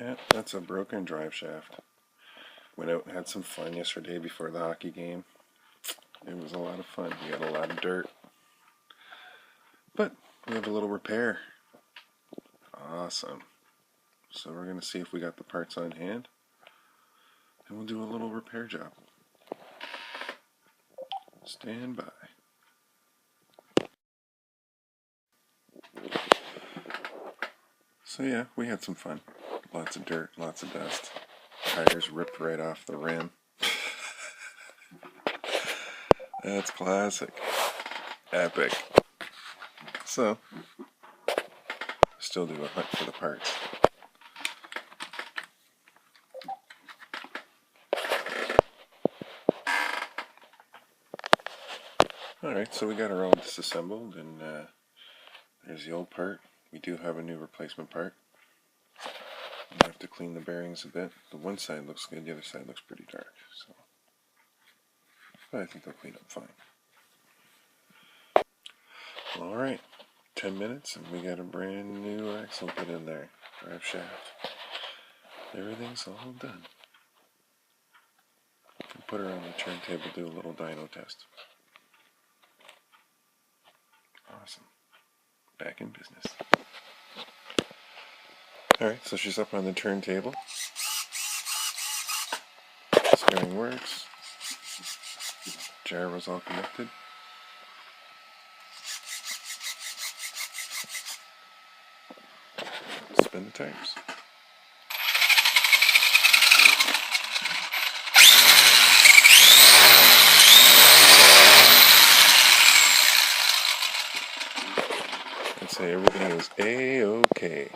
Yeah, that's a broken drive shaft. Went out and had some fun yesterday before the hockey game. It was a lot of fun. We got a lot of dirt. But we have a little repair. Awesome. So we're going to see if we got the parts on hand. And we'll do a little repair job. Stand by. So yeah, we had some fun. Lots of dirt, lots of dust. Tires ripped right off the rim. That's classic. Epic. So, still do a hunt for the parts. Alright, so we got her all disassembled, and there's the old part. We do have a new replacement part. I have to clean the bearings a bit. The one side looks good, the other side looks pretty dark. So, but I think they'll clean up fine. Alright, 10 minutes and we got a brand new axle put in there. Drive shaft. Everything's all done. We'll put her on the turntable, do a little dyno test. Awesome. Back in business. Alright, so she's up on the turntable. Steering works. Gyro's all connected. Spin the tires. I'd say everything is A-OK.